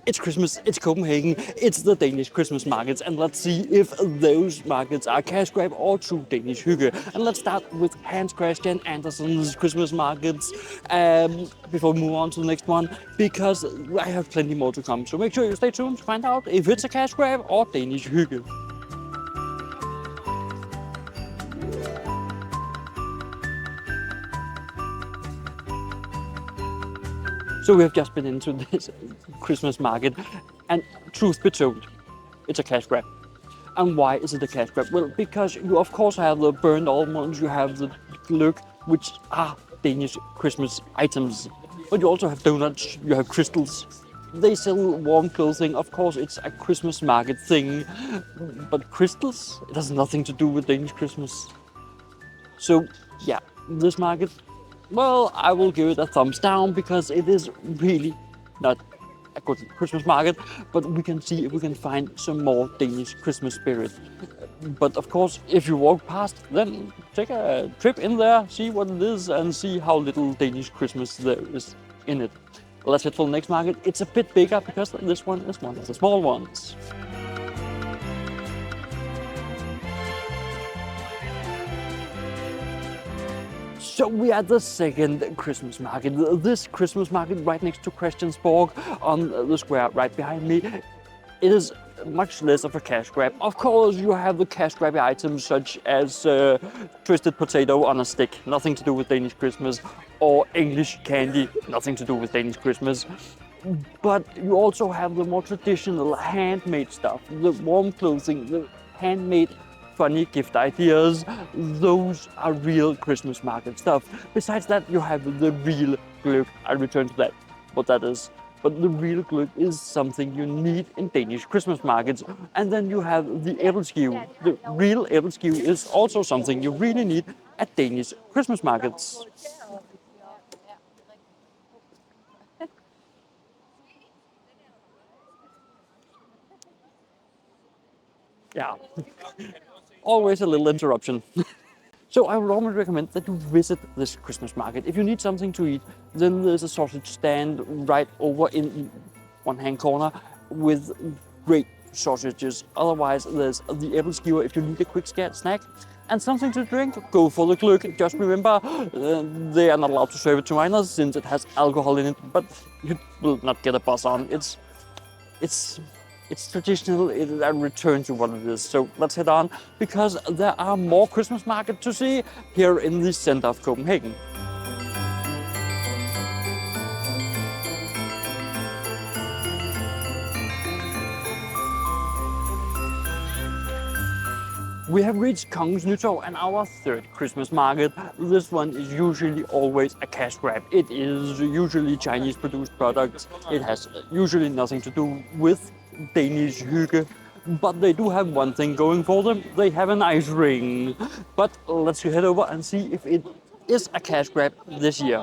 It's Christmas, it's Copenhagen, it's the Danish Christmas markets, and let's see if those markets are cash grab or true Danish Hygge. And let's start with Hans Christian Andersen's Christmas markets before we move on to the next one, because I have plenty more to come. So make sure you stay tuned to find out if it's a cash grab or Danish Hygge. So we have just been into this Christmas market, and truth be told, it's a cash grab. And why is it a cash grab? Well, because you of course have the burned almonds, you have the glögg, which are Danish Christmas items. But you also have donuts, you have crystals. They sell warm clothing, of course it's a Christmas market thing. But crystals, it has nothing to do with Danish Christmas. So yeah, this market, well, I will give it a thumbs down because it is really not a good Christmas market, but we can see if we can find some more Danish Christmas spirit. But of course, if you walk past, then take a trip in there, see what it is, and see how little Danish Christmas there is in it. Let's head for the next market. It's a bit bigger because this one is one of the small ones. So we are at the second Christmas market. This Christmas market right next to Christiansborg on the square right behind me. It is much less of a cash grab. Of course, you have the cash grabby items such as twisted potato on a stick, nothing to do with Danish Christmas, or English candy, nothing to do with Danish Christmas. But you also have the more traditional handmade stuff, the warm clothing, the handmade funny gift ideas. Those are real Christmas market stuff. Besides that, you have the real glögg. I'll return to that, what that is. But the real glögg is something you need in Danish Christmas markets. And then you have the Æbleskive. The real Æbleskive is also something you really need at Danish Christmas markets. Yeah, always a little interruption. So I would always recommend that you visit this Christmas market. If you need something to eat, then there's a sausage stand right over in one hand corner with great sausages. Otherwise, there's the Æbleskive if you need a quick snack. And something to drink, go for the glögg. Just remember, they are not allowed to serve it to minors since it has alcohol in it, but you will not get a buzz on. It's traditional, it is a return to what it is. So let's head on, because there are more Christmas markets to see here in the center of Copenhagen. We have reached Kongens Nytorv and our third Christmas market. This one is usually always a cash grab. It is usually Chinese produced products. It has usually nothing to do with Danish Hygge, but they do have one thing going for them. They have an ice ring. But let's head over and see if it is a cash grab this year.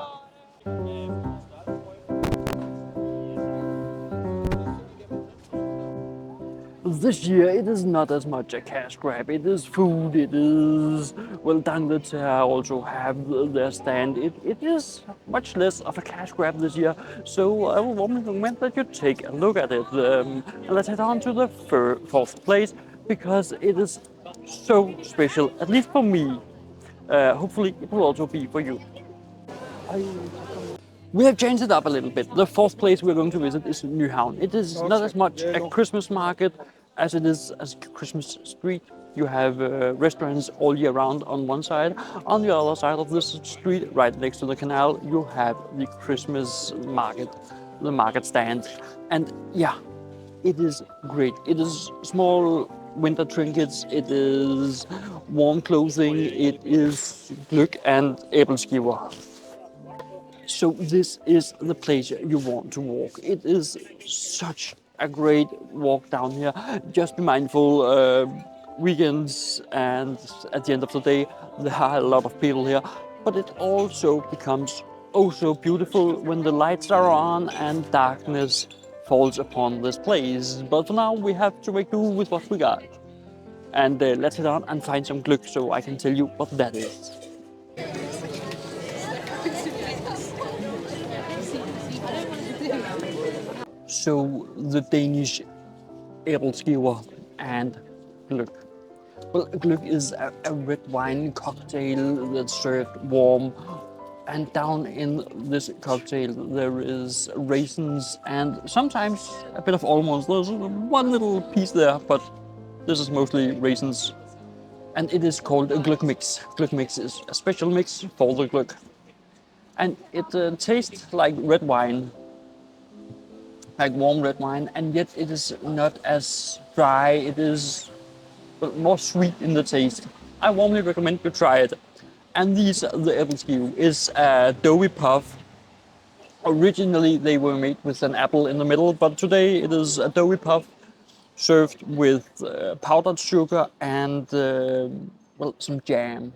This year it is not as much a cash grab. It is food, it is, well, Dangleterre also have their stand. It is much less of a cash grab this year. So I will recommend that you take a look at it. And let's head on to the fourth place, because it is so special, at least for me. Hopefully it will also be for you. We have changed it up a little bit. The fourth place we're going to visit is Nyhavn. It is not as much a Christmas market as it is a Christmas street. You have restaurants all year round on one side. On the other side of this street, right next to the canal, you have the Christmas market, the market stand. And yeah, it is great. It is small winter trinkets, it is warm clothing, it is glögg and Æbleskive. So this is the place you want to walk. It is such a great walk down here. Just be mindful, weekends and at the end of the day, there are a lot of people here. But it also becomes oh so beautiful when the lights are on and darkness falls upon this place. But for now, we have to make do with what we got. And let's head on and find some glögg so I can tell you what that is. So the Danish Æbleskive and Glögg. Well, Glögg is a red wine cocktail that's served warm, and down in this cocktail there is raisins and sometimes a bit of almonds. There's one little piece there, but this is mostly raisins. And it is called a Glögg mix. Glögg mix is a special mix for the Glögg. And it tastes like red wine, like warm red wine, and yet it is not as dry. It is more sweet in the taste. I warmly recommend you try it. And these, the Æbleskive, is a doughy puff. Originally they were made with an apple in the middle, but today it is a doughy puff served with powdered sugar and well, some jam.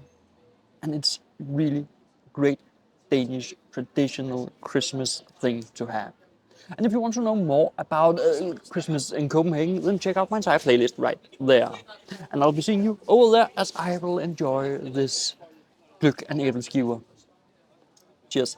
And it's really great Danish traditional Christmas thing to have. And if you want to know more about Christmas in Copenhagen, then check out my entire playlist right there. And I'll be seeing you over there as I will enjoy this Glögg and Æbleskive. Cheers.